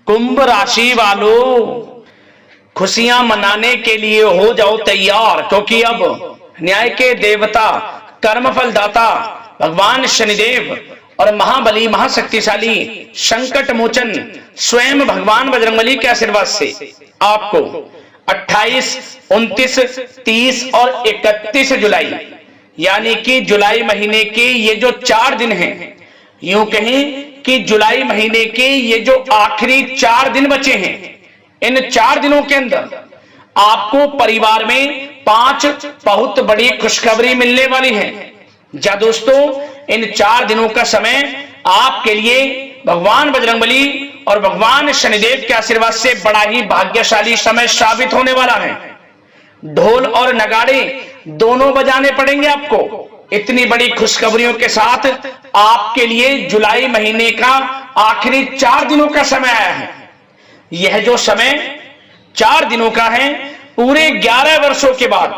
कुंभ राशि वालों, खुशियां मनाने के लिए हो जाओ तैयार, क्योंकि अब न्याय के देवता, कर्मफल दाता भगवान शनिदेव और महाबली महाशक्तिशाली संकट मोचन स्वयं भगवान बजरंगबली के आशीर्वाद से आपको 28, 29, 30 और 31 जुलाई यानी कि जुलाई महीने के ये जो 4 दिन हैं, यूं कहें कि जुलाई महीने के ये जो आखिरी 4 दिन बचे हैं, इन 4 दिनों के अंदर आपको परिवार में 5 बहुत बड़ी खुशखबरी मिलने वाली है। जा दोस्तों, इन 4 दिनों का समय आपके लिए भगवान बजरंगबली और भगवान शनिदेव के आशीर्वाद से बड़ा ही भाग्यशाली समय साबित होने वाला है। ढोल और नगाड़े दोनों बजाने पड़ेंगे आपको। इतनी बड़ी खुशखबरियों के साथ आपके लिए जुलाई महीने का आखिरी 4 दिनों का समय आया है। यह जो समय 4 दिनों का है, पूरे 11 वर्षों के बाद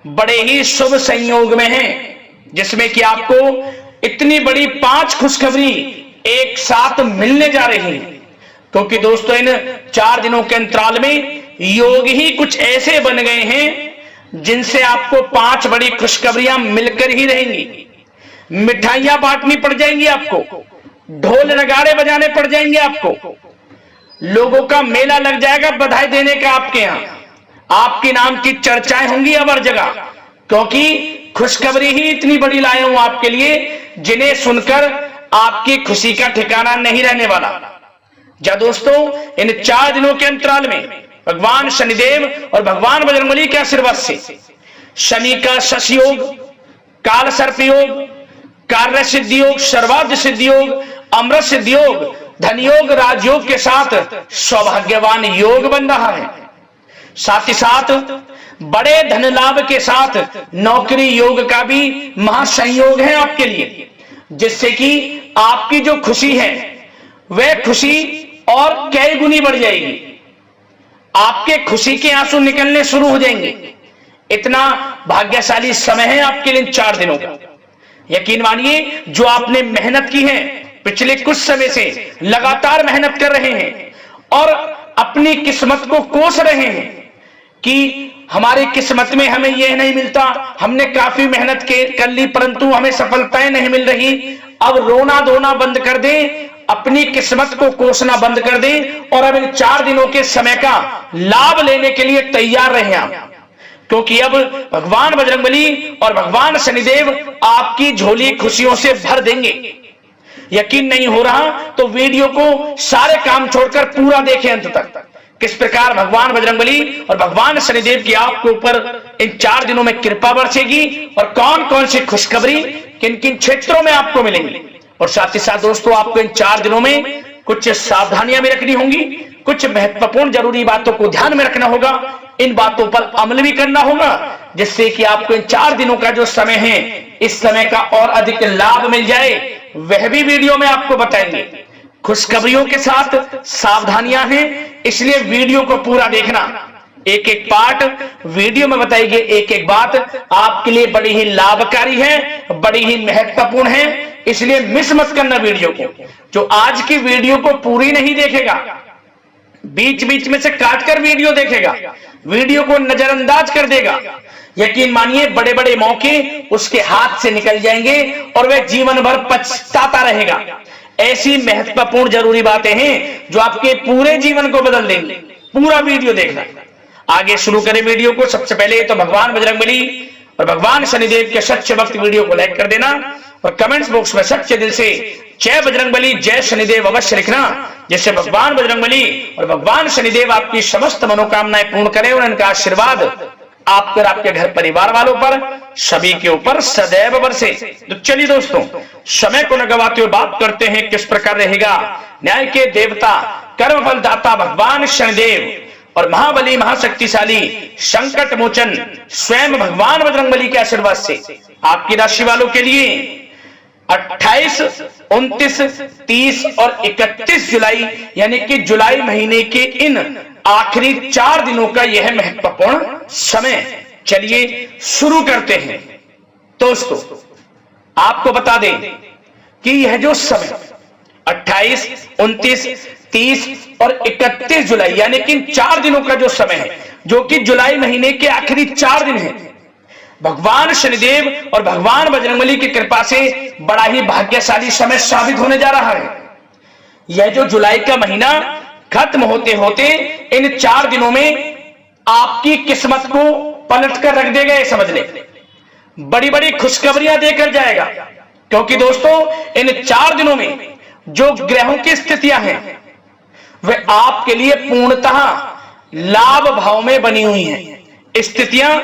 बड़े ही शुभ संयोग में है, जिसमें कि आपको इतनी बड़ी 5 खुशखबरी एक साथ मिलने जा रही है। क्योंकि दोस्तों, इन 4 दिनों के अंतराल में योग ही कुछ ऐसे बन गए हैं जिनसे आपको 5 बड़ी खुशखबरियां मिलकर ही रहेंगी। मिठाइयां बांटनी पड़ जाएंगी आपको, ढोल नगाड़े बजाने पड़ जाएंगे आपको, लोगों का मेला लग जाएगा बधाई देने का आपके यहां, आपके नाम की चर्चाएं होंगी अब हर जगह, क्योंकि खुशखबरी ही इतनी बड़ी लाया हूं आपके लिए जिन्हें सुनकर आपकी खुशी का ठिकाना नहीं रहने वाला। जा दोस्तों, इन 4 दिनों के अंतराल में भगवान शनिदेव और भगवान बजरंगबली के आशीर्वाद से शनि का शश योग, काल सर्प योग, कार्य सिद्धि योग, सर्वार्थ सिद्धि योग, अमृत सिद्धि योग, धन योग, राजयोग के साथ सौभाग्यवान योग बन रहा है। साथ ही साथ बड़े धन लाभ के साथ नौकरी योग का भी महासंयोग है आपके लिए, जिससे कि आपकी जो खुशी है वह खुशी और कई गुनी बढ़ जाएगी। आपके खुशी के आंसू निकलने शुरू हो जाएंगे। इतना भाग्यशाली समय है आपके लिए 4 दिनों का। यकीन मानिए, जो आपने मेहनत की है पिछले कुछ समय से, लगातार मेहनत कर रहे हैं और अपनी किस्मत को कोस रहे हैं कि हमारी किस्मत में हमें यह नहीं मिलता, हमने काफी मेहनत कर ली परंतु हमें सफलताएं नहीं मिल रही। अब रोना धोना बंद कर दें, अपनी किस्मत को कोसना बंद कर दें और अब इन 4 दिनों के समय का लाभ लेने के लिए तैयार रहें आप, क्योंकि अब भगवान बजरंगबली और भगवान शनिदेव आपकी झोली खुशियों से भर देंगे। यकीन नहीं हो रहा तो वीडियो को सारे काम छोड़कर पूरा देखें अंत तक, किस प्रकार भगवान बजरंगबली और भगवान शनिदेव की आपके ऊपर इन 4 दिनों में कृपा बरसेगी और कौन कौन सी खुशखबरी किन किन क्षेत्रों में आपको मिलेंगी। और साथ ही साथ दोस्तों, आपको इन 4 दिनों में कुछ सावधानियां भी रखनी होंगी, कुछ महत्वपूर्ण जरूरी बातों को ध्यान में रखना होगा, इन बातों पर अमल भी करना होगा, जिससे कि आपको इन 4 दिनों का जो समय है, इस समय का और अधिक लाभ मिल जाए, वह भी वीडियो में आपको बताएंगे। खुशखबरियों के साथ सावधानियां हैं, इसलिए वीडियो को पूरा देखना। एक एक पार्ट वीडियो में बताएगी, एक एक बात आपके लिए बड़ी ही लाभकारी है, बड़ी ही महत्वपूर्ण है, इसलिए मिस मत करना वीडियो को। जो आज की वीडियो को पूरी नहीं देखेगा, बीच बीच में से काटकर वीडियो देखेगा, वीडियो को नजरअंदाज कर देगा, यकीन मानिए बड़े बड़े मौके उसके हाथ से निकल जाएंगे और वह जीवन भर पछताता रहेगा। ऐसी महत्वपूर्ण जरूरी बातें हैं जो आपके पूरे जीवन को बदल देंगे। पूरा वीडियो देखना। आगे शुरू करें वीडियो को। सबसे पहले तो भगवान बजरंगबली और भगवान शनिदेव के सच्चे भक्त वीडियो को लाइक कर देना और कमेंट्स बॉक्स में सच्चे दिल से जय बजरंगबली जय शनिदेव अवश्य लिखना, जिससे भगवान बजरंगबली और भगवान शनिदेव आपकी समस्त मनोकामनाएं पूर्ण करें और इनका आशीर्वाद आप पर, आपके घर परिवार वालों पर, सभी के ऊपर सदैव बरसे। तो चलिए दोस्तों, समय को न गवाते हुए बात करते हैं किस प्रकार रहेगा न्याय के देवता, कर्मफल दाता भगवान शनिदेव और महाबली महाशक्तिशाली संकट मोचन स्वयं भगवान बजरंगबली के आशीर्वाद से आपकी राशि वालों के लिए 28, 29, 30 और 31 जुलाई यानी कि जुलाई महीने के इन आखिरी 4 दिनों का यह महत्वपूर्ण समय। चलिए शुरू करते हैं। दोस्तों, आपको बता दें कि यह जो समय 28, 29, 30 और 31 जुलाई यानी कि 4 दिनों का जो समय है, जो कि जुलाई महीने के आखिरी 4 दिन है, भगवान शनिदेव और भगवान बजरंगबली की कृपा से बड़ा ही भाग्यशाली समय साबित होने जा रहा है। यह जो जुलाई का महीना खत्म होते होते इन 4 दिनों में आपकी किस्मत को पलट कर रख देगा, ये समझ ले। बड़ी बड़ी खुशखबरियां देकर जाएगा, क्योंकि दोस्तों इन 4 दिनों में जो ग्रहों की स्थितियां हैं वे आपके लिए पूर्णतः लाभ भाव में बनी हुई हैं। स्थितियां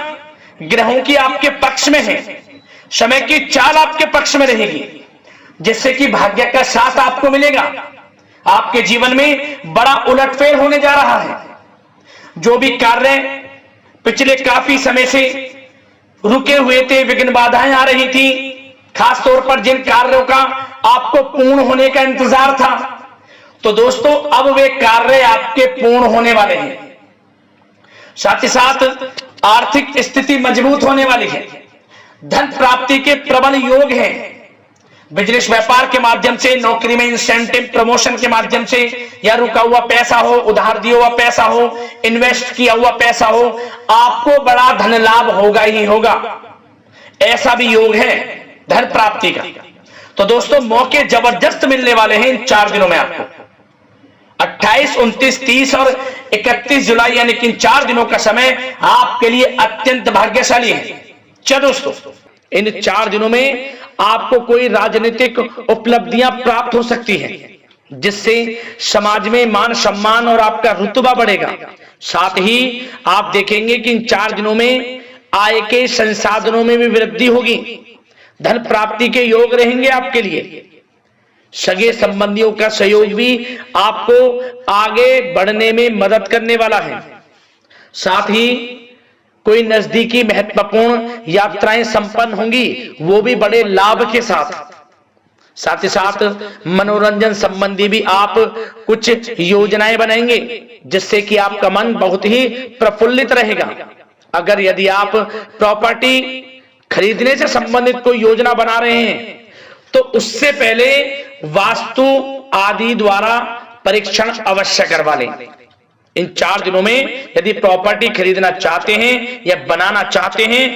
ग्रहों की आपके पक्ष में है, समय की चाल आपके पक्ष में रहेगी, जिससे कि भाग्य का साथ आपको मिलेगा। आपके जीवन में बड़ा उलटफेर होने जा रहा है। जो भी कार्य पिछले काफी समय से रुके हुए थे, विघ्न बाधाएं आ रही थी, खासतौर पर जिन कार्यों का आपको पूर्ण होने का इंतजार था, तो दोस्तों अब वे कार्य आपके पूर्ण होने वाले हैं। साथ ही साथ आर्थिक स्थिति मजबूत होने वाली है। धन प्राप्ति के प्रबल योग हैं। बिजनेस व्यापार के माध्यम से, नौकरी में इंसेंटिव प्रमोशन के माध्यम से, या रुका हुआ पैसा हो, उधार दिया हुआ पैसा हो, इन्वेस्ट किया हुआ पैसा हो, आपको बड़ा धन लाभ होगा ही होगा। ऐसा भी योग है धन प्राप्ति का। तो दोस्तों मौके जबरदस्त मिलने वाले हैं इन 4 दिनों में आपको। 28, 29, 30 और 31 जुलाई यानी कि 4 दिनों का समय आपके लिए अत्यंत भाग्यशाली है। चलो दोस्तों इन 4 दिनों में आपको कोई राजनीतिक उपलब्धियां प्राप्त हो सकती हैं, जिससे समाज में मान सम्मान और आपका रुतबा बढ़ेगा। साथ ही आप देखेंगे कि इन 4 दिनों में आय के संसाधनों में भी वृद्धि होगी। धन प्राप्ति के योग रहेंगे आपके लिए। सगे संबंधियों का सहयोग भी आपको आगे बढ़ने में मदद करने वाला है। साथ ही कोई नजदीकी महत्वपूर्ण यात्राएं संपन्न होंगी, वो भी बड़े लाभ के साथ। साथ ही साथ मनोरंजन संबंधी भी आप कुछ योजनाएं बनाएंगे, जिससे कि आपका मन बहुत ही प्रफुल्लित रहेगा। अगर यदि आप प्रॉपर्टी खरीदने से संबंधित कोई योजना बना रहे हैं, तो उससे पहले वास्तु आदि द्वारा परीक्षण अवश्य करवा लें। इन 4 दिनों में यदि प्रॉपर्टी खरीदना चाहते हैं या बनाना चाहते हैं,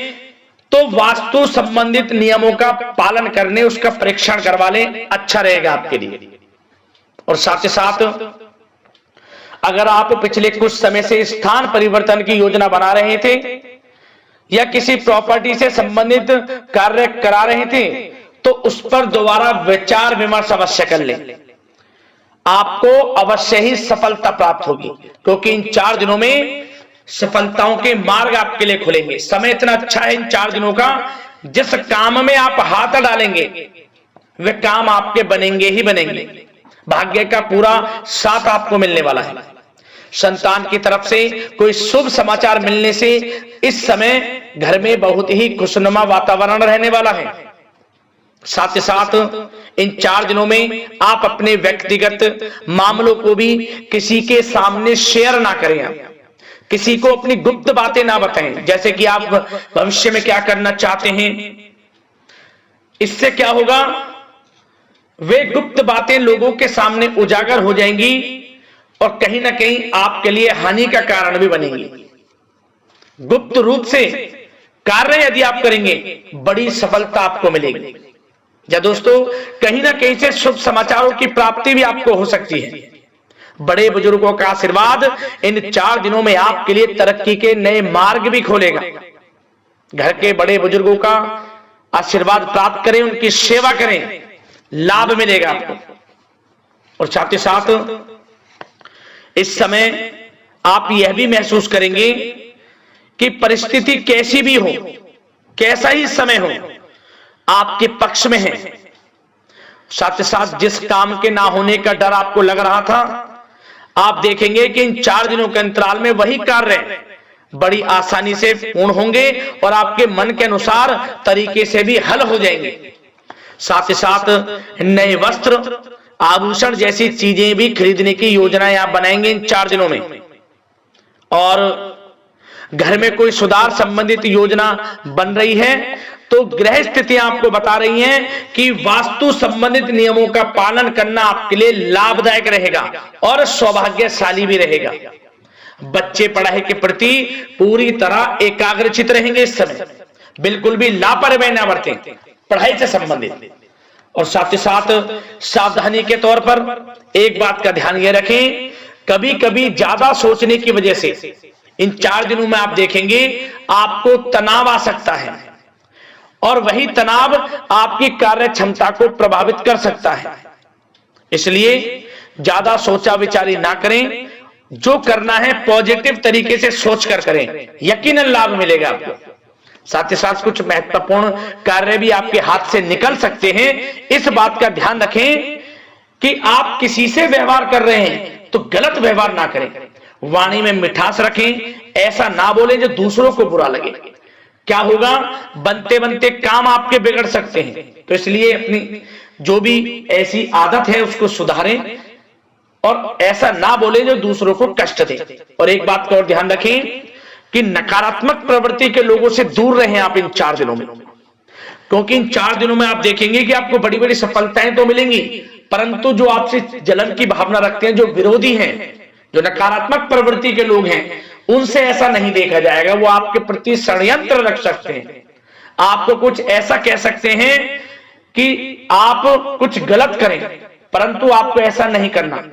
तो वास्तु संबंधित नियमों का पालन करने उसका परीक्षण करवा लें, अच्छा रहेगा आपके लिए। और साथ ही साथ अगर आप पिछले कुछ समय से स्थान परिवर्तन की योजना बना रहे थे या किसी प्रॉपर्टी से संबंधित कार्य करा रहे थे, तो उस पर दोबारा विचार विमर्श अवश्य कर लें। आपको अवश्य ही सफलता प्राप्त होगी, क्योंकि इन 4 दिनों में सफलताओं के मार्ग आपके लिए खुलेंगे। समय इतना अच्छा है इन 4 दिनों का, जिस काम में आप हाथ डालेंगे वे काम आपके बनेंगे ही बनेंगे। भाग्य का पूरा साथ आपको मिलने वाला है। संतान की तरफ से कोई शुभ समाचार मिलने से इस समय घर में बहुत ही खुशनुमा वातावरण रहने वाला है। साथ ही साथ इन 4 दिनों में आप अपने व्यक्तिगत मामलों को भी किसी के सामने शेयर ना करें, किसी को अपनी गुप्त बातें ना बताएं, जैसे कि आप भविष्य में क्या करना चाहते हैं। इससे क्या होगा, वे गुप्त बातें लोगों के सामने उजागर हो जाएंगी और कहीं ना कहीं आपके लिए हानि का कारण भी बनेंगी। गुप्त रूप से कार्य यदि आप करेंगे, बड़ी सफलता आपको मिलेगी। या दोस्तों कहीं ना कहीं से शुभ समाचारों की प्राप्ति भी आपको हो सकती है। बड़े बुजुर्गों का आशीर्वाद इन 4 दिनों में आपके लिए तरक्की के नए मार्ग भी खोलेगा। घर के बड़े बुजुर्गों का आशीर्वाद प्राप्त करें, उनकी सेवा करें, लाभ मिलेगा आपको। और साथ ही साथ इस समय आप यह भी महसूस करेंगे कि परिस्थिति कैसी भी हो, कैसा ही समय हो, आपके पक्ष में है। साथ ही साथ जिस काम के ना होने का डर आपको लग रहा था, आप देखेंगे कि इन 4 दिनों के अंतराल में वही कार्य बड़ी आसानी से पूर्ण होंगे और आपके मन के अनुसार तरीके से भी हल हो जाएंगे। साथ ही साथ नए वस्त्र, आभूषण जैसी चीजें भी खरीदने की योजनाएं आप बनाएंगे इन 4 दिनों में। और घर में कोई सुधार संबंधित योजना बन रही है, तो ग्रह स्थितियां आपको बता रही हैं कि वास्तु संबंधित नियमों का पालन करना आपके लिए लाभदायक रहेगा और सौभाग्यशाली भी रहेगा। बच्चे पढ़ाई के प्रति पूरी तरह एकाग्रचित रहेंगे इस समय, बिल्कुल भी लापरवाही न बरतें पढ़ाई से संबंधित। और साथ ही साथ सावधानी के तौर पर एक बात का ध्यान यह रखें, कभी कभी ज्यादा सोचने की वजह से इन 4 दिनों में आप देखेंगे आपको तनाव आ सकता है और वही तनाव आपकी कार्य क्षमता को प्रभावित कर सकता है। इसलिए ज्यादा सोचा विचारी ना करें, जो करना है पॉजिटिव तरीके से सोचकर करें, यकीनन लाभ मिलेगा आपको। साथ ही साथ कुछ महत्वपूर्ण कार्य भी आपके हाथ से निकल सकते हैं। इस बात का ध्यान रखें कि आप किसी से व्यवहार कर रहे हैं तो गलत व्यवहार ना करें, वाणी में मिठास रखें, ऐसा ना बोले जो दूसरों को बुरा लगे। क्या होगा, बनते बनते काम आपके बिगड़ सकते हैं। तो इसलिए अपनी जो भी ऐसी आदत है उसको सुधारें और ऐसा ना बोले जो दूसरों को कष्ट दे। और एक बात का और ध्यान रखें कि नकारात्मक प्रवृत्ति के लोगों से दूर रहें आप इन 4 दिनों में, क्योंकि इन 4 दिनों में आप देखेंगे कि आपको बड़ी बड़ी सफलताएं तो मिलेंगी, परंतु जो आपसे जलन की भावना रखते हैं, जो विरोधी हैं, जो नकारात्मक प्रवृत्ति के लोग हैं, उनसे ऐसा नहीं देखा जाएगा। वो आपके प्रति षड्यंत्र रख सकते हैं, आपको कुछ ऐसा कह सकते हैं कि आप कुछ गलत करें, परंतु आपको ऐसा नहीं करना।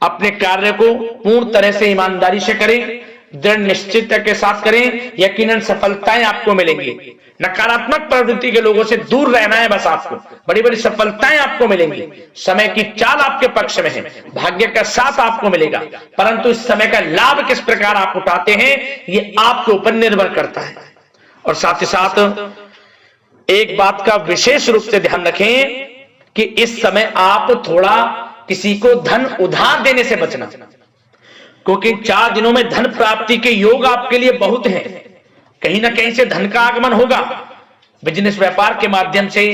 अपने कार्य को पूर्ण तरह से ईमानदारी से करें, दृढ़ निश्चितता के साथ करें, यकीनन सफलताएं आपको मिलेंगी। नकारात्मक प्रवृत्ति के लोगों से दूर रहना है बस, आपको बड़ी बड़ी सफलताएं आपको मिलेंगी। समय की चाल आपके पक्ष में है, भाग्य का साथ आपको मिलेगा, परंतु इस समय का लाभ किस प्रकार आप उठाते हैं ये आपके ऊपर निर्भर करता है। और साथ ही साथ एक बात का विशेष रूप से ध्यान रखें कि इस समय आप थोड़ा किसी को धन उधार देने से बचना, क्योंकि 4 दिनों में धन प्राप्ति के योग आपके लिए बहुत हैं। कहीं ना कहीं से धन का आगमन होगा, बिजनेस व्यापार के माध्यम से,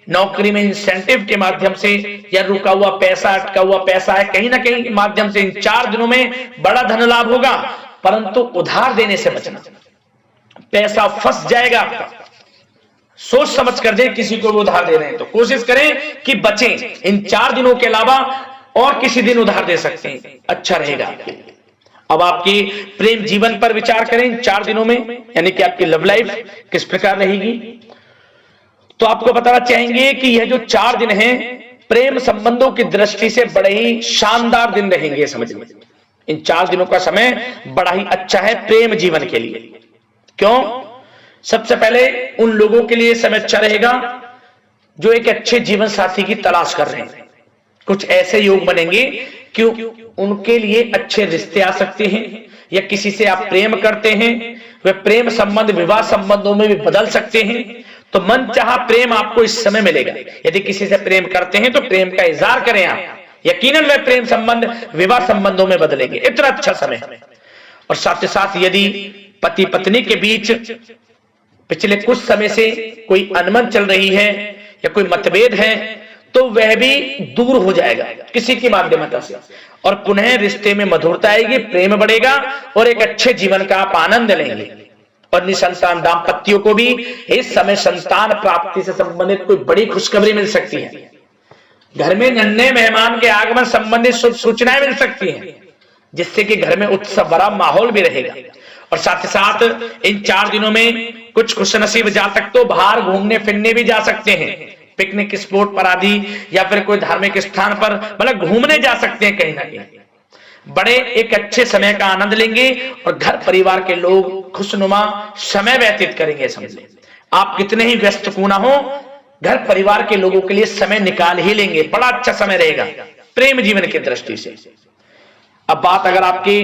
नौकरी में इंसेंटिव के माध्यम से, या रुका हुआ पैसा, अटका हुआ पैसा है, कहीं ना कहीं के माध्यम से इन 4 दिनों में बड़ा धन लाभ होगा, परंतु उधार देने से बचना। पैसा फंस जाएगा आपका, सोच समझ कर दे। किसी को भी उधार दे रहे हैं तो कोशिश करें कि बचें। इन 4 दिनों के अलावा और किसी दिन उधार दे सकते हैं, अच्छा रहेगा। अब आपकी प्रेम जीवन पर विचार करें इन 4 दिनों में, यानी कि आपकी लव लाइफ किस प्रकार रहेगी। तो आपको बताना चाहेंगे कि यह जो 4 दिन हैं प्रेम संबंधों की दृष्टि से बड़े ही शानदार दिन रहेंगे। समझ में, इन 4 दिनों का समय बड़ा ही अच्छा है प्रेम जीवन के लिए। क्यों? सबसे पहले उन लोगों के लिए समय अच्छा रहेगा जो एक अच्छे जीवन साथी की तलाश कर रहे हैं। कुछ ऐसे योग बनेंगे कि उनके लिए अच्छे रिश्ते आ सकते हैं, या किसी से आप प्रेम करते हैं, वे प्रेम संबंध विवाह संबंधों में भी बदल सकते हैं। तो मन चाहा प्रेम आपको इस समय मिलेगा। यदि किसी से प्रेम करते हैं तो प्रेम का इजहार करें आप, यकीनन वे प्रेम संबंध विवाह संबंधों में बदलेंगे। इतना अच्छा समय है। और साथ ही साथ यदि पति पत्नी के बीच पिछले कुछ समय से कोई अनबन चल रही है या कोई मतभेद है तो वह भी दूर हो जाएगा किसी की माध्यमता से, और पुनः रिश्ते में मधुरता आएगी, प्रेम बढ़ेगा और एक अच्छे जीवन का आप आनंद लेंगे। और निसंतान दाम्पत्यों को भी इस समय संतान प्राप्ति से संबंधित कोई बड़ी खुशखबरी मिल सकती है। घर में नन्हे मेहमान के आगमन संबंधित शुभ सूचनाएं मिल सकती हैं, जिससे कि घर में उत्सव भरा माहौल भी रहेगा। और साथ ही साथ इन 4 दिनों में कुछ खुशनसीब जातक तो बाहर घूमने फिरने भी जा सकते हैं, पिकनिक स्पॉट पर आदि, या फिर कोई धार्मिक स्थान पर मतलब घूमने जा सकते हैं। कहीं ना कहीं बड़े एक अच्छे समय का आनंद लेंगे और घर परिवार के लोग खुशनुमा समय व्यतीत करेंगे। समझिए, आप कितने ही व्यस्त क्यों ना हो, घर परिवार के लोगों के लिए समय निकाल ही लेंगे। बड़ा अच्छा समय रहेगा प्रेम जीवन की दृष्टि से। अब बात अगर आपकी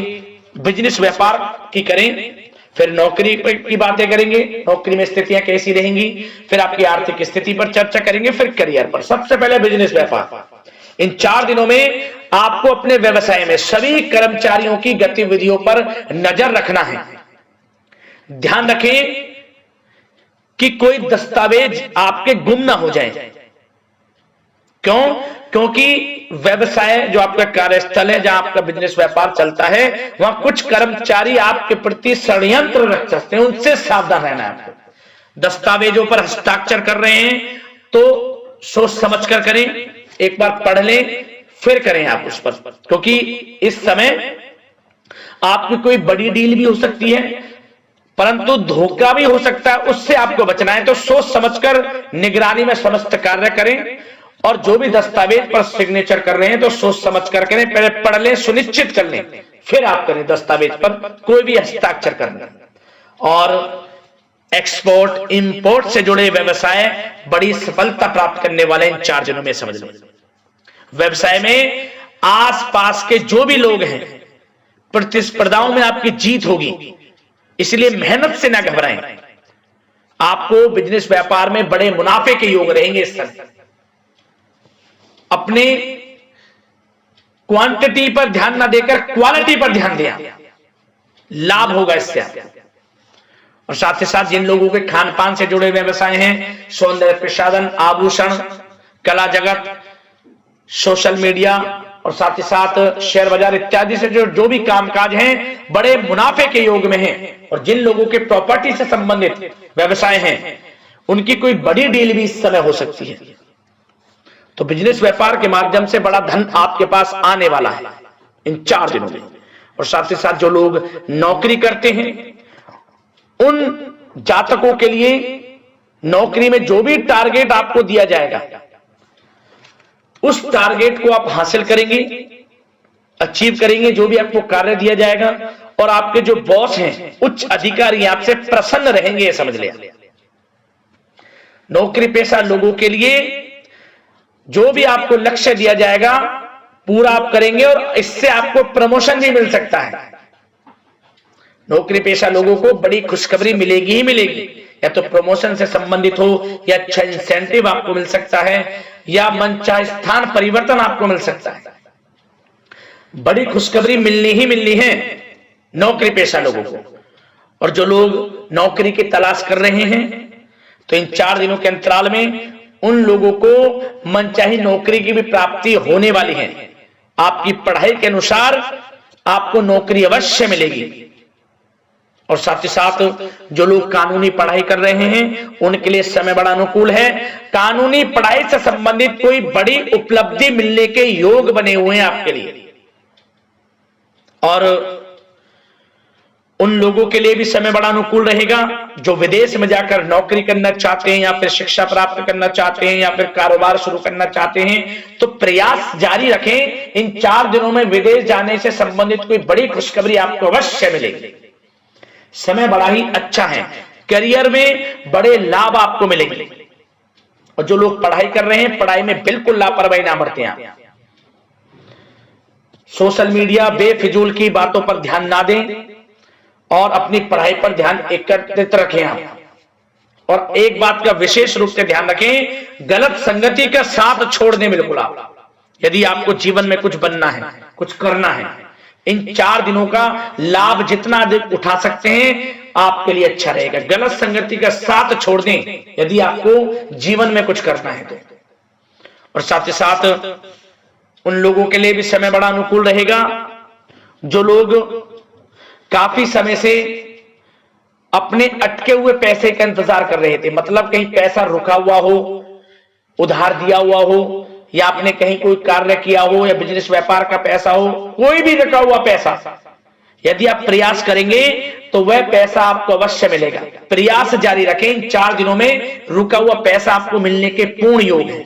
बिजनेस व्यापार की करें, फिर नौकरी की बातें करेंगे, नौकरी में स्थितियां कैसी रहेंगी, फिर आपकी आर्थिक स्थिति पर चर्चा करेंगे, फिर करियर पर। सबसे पहले बिजनेस व्यापार। इन 4 दिनों में आपको अपने व्यवसाय में सभी कर्मचारियों की गतिविधियों पर नजर रखना है। ध्यान रखें कि कोई दस्तावेज आपके गुम ना हो जाए। क्यों? क्योंकि व्यवसाय जो आपका कार्यस्थल है, जहां आपका बिजनेस व्यापार चलता है, वहां कुछ कर्मचारी आपके प्रति षड्यंत्र रच सकते हैं, उनसे सावधान रहना है आपको। दस्तावेजों पर हस्ताक्षर कर रहे हैं तो सोच समझ कर करें, एक बार पढ़ लें फिर करें आप उस पर, क्योंकि इस समय आपकी कोई बड़ी डील भी हो सकती है परंतु धोखा भी हो सकता है, उससे आपको बचना है। तो सोच समझकर निगरानी में समस्त कार्य करें और जो भी दस्तावेज पर सिग्नेचर कर रहे हैं तो सोच समझ कर करें, पहले पढ़ लें, सुनिश्चित कर लें, फिर आप करें दस्तावेज पर कोई भी हस्ताक्षर करना। और एक्सपोर्ट इंपोर्ट से जुड़े व्यवसाय बड़ी सफलता प्राप्त करने वाले इन 4 दिनों में समझ लो। व्यवसाय में आसपास के जो भी लोग हैं प्रतिस्पर्धाओं में आपकी जीत होगी, इसलिए मेहनत से ना घबराएं। आपको बिजनेस व्यापार में बड़े मुनाफे के योग रहेंगे इस समय। अपने क्वांटिटी पर ध्यान ना देकर क्वालिटी पर ध्यान दें, लाभ होगा इससे। और साथ ही साथ जिन लोगों के खान पान से जुड़े व्यवसाय हैं, सौंदर्य प्रसाधन, आभूषण, कला जगत, सोशल मीडिया और साथ ही साथ शेयर बाजार इत्यादि से जो भी कामकाज हैं बड़े मुनाफे के योग में हैं। और जिन लोगों के प्रॉपर्टी से संबंधित व्यवसाय हैं उनकी कोई बड़ी डील भी इस समय हो सकती है। तो बिजनेस व्यापार के माध्यम से बड़ा धन आपके पास आने वाला है इन 4 दिनों में। और साथ ही साथ जो लोग नौकरी करते हैं उन जातकों के लिए नौकरी में जो भी टारगेट आपको दिया जाएगा उस टारगेट को आप हासिल करेंगे, अचीव करेंगे, जो भी आपको कार्य दिया जाएगा। और आपके जो बॉस हैं, उच्च अधिकारी आपसे प्रसन्न रहेंगे, ये समझ लिया। नौकरी पेशा लोगों के लिए जो भी आपको लक्ष्य दिया जाएगा पूरा आप करेंगे और इससे आपको प्रमोशन भी मिल सकता है। नौकरी पेशा लोगों को बड़ी खुशखबरी मिलेगी ही मिलेगी, या तो प्रमोशन से संबंधित हो या अच्छा इंसेंटिव आपको मिल सकता है या मनचाहे स्थान परिवर्तन आपको मिल सकता है। बड़ी खुशखबरी मिलनी ही मिलनी है नौकरी पेशा लोगों को। और जो लोग नौकरी की तलाश कर रहे हैं तो इन 4 दिनों के अंतराल में उन लोगों को मनचाही नौकरी की भी प्राप्ति होने वाली है। आपकी पढ़ाई के अनुसार आपको नौकरी अवश्य मिलेगी। और साथ ही साथ जो लोग कानूनी पढ़ाई कर रहे हैं उनके लिए समय बड़ा अनुकूल है। कानूनी पढ़ाई से संबंधित कोई बड़ी उपलब्धि मिलने के योग बने हुए हैं आपके लिए। और उन लोगों के लिए भी समय बड़ा अनुकूल रहेगा जो विदेश में जाकर नौकरी करना चाहते हैं या फिर शिक्षा प्राप्त करना चाहते हैं या फिर कारोबार शुरू करना चाहते हैं, तो प्रयास जारी रखें। इन 4 दिनों में विदेश जाने से संबंधित कोई बड़ी खुशखबरी आपको अवश्य मिलेगी। समय बड़ा ही अच्छा है, करियर में बड़े लाभ आपको मिलेंगे। और जो लोग पढ़ाई कर रहे हैं पढ़ाई में बिल्कुल लापरवाही ना बरतें आप। सोशल मीडिया बेफिजूल की बातों पर ध्यान ना दें और अपनी पढ़ाई पर ध्यान एकत्रित रखें आप। और एक बात का विशेष रूप से ध्यान रखें, गलत संगति का साथ छोड़ दें बिल्कुल आप। यदि आपको जीवन में कुछ बनना है, कुछ करना है, इन 4 दिनों का लाभ जितना अधिक उठा सकते हैं आपके लिए अच्छा रहेगा। गलत संगति का साथ छोड़ दें यदि आपको जीवन में कुछ करना है तो। और साथ ही साथ उन लोगों के लिए भी समय बड़ा अनुकूल रहेगा जो लोग काफी समय से अपने अटके हुए पैसे का इंतजार कर रहे थे। मतलब कहीं पैसा रुका हुआ हो, उधार दिया हुआ हो, या आपने कहीं कोई कार्य किया हो, या बिजनेस व्यापार का पैसा हो, कोई भी रुका हुआ पैसा, यदि आप प्रयास करेंगे तो वह पैसा आपको अवश्य मिलेगा। प्रयास जारी रखें, इन 4 दिनों में रुका हुआ पैसा आपको मिलने के पूर्ण योग है।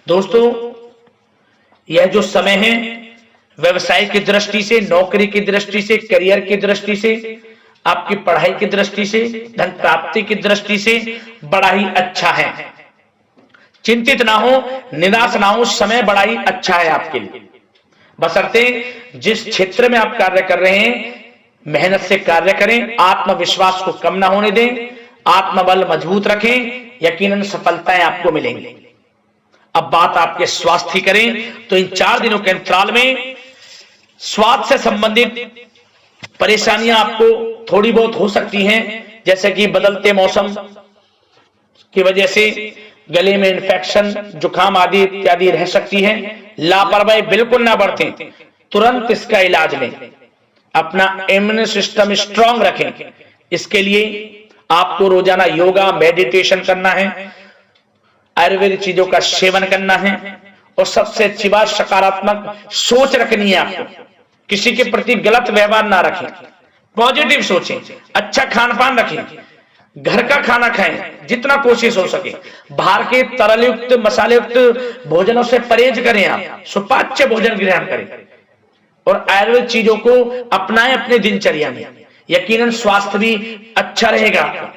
दोस्तों, यह जो समय है व्यवसाय की दृष्टि से, नौकरी की दृष्टि से, करियर की दृष्टि से, आपकी पढ़ाई की दृष्टि से, धन प्राप्ति की दृष्टि से बड़ा ही अच्छा है। चिंतित ना हो, निराश ना हो, समय बड़ा ही अच्छा है आपके लिए। बशर्ते जिस क्षेत्र में आप कार्य कर रहे हैं मेहनत से कार्य करें, आत्मविश्वास को कम ना होने दें, आत्मबल मजबूत रखें, यकीनन सफलताएं आपको मिलेंगी। अब बात आपके स्वास्थ्य की करें तो इन 4 दिनों के अंतराल में स्वास्थ्य से संबंधित परेशानियां आपको थोड़ी बहुत हो सकती हैं, जैसे कि बदलते मौसम की वजह से गले में इन्फेक्शन, जुकाम आदि इत्यादि रह सकती है। लापरवाही बिल्कुल ना बरतें, तुरंत इसका इलाज लें, अपना इम्यून सिस्टम स्ट्रांग रखें। इसके लिए आपको रोजाना योगा मेडिटेशन करना है, आयुर्वेदिक चीजों का सेवन करना है, और सबसे अच्छी बात सकारात्मक सोच रखनी है। आपको किसी के प्रति गलत व्यवहार ना रखें, पॉजिटिव सोचें, अच्छा खान पान रखें, घर का खाना खाएं जितना कोशिश हो सके, बाहर के तरल युक्त मसाले युक्त भोजनों से परहेज करें, आप सुपाच्य भोजन ग्रहण करें और आयुर्वेद चीजों को अपनाएं अपने दिनचर्या में। यकीनन स्वास्थ्य भी अच्छा रहेगा।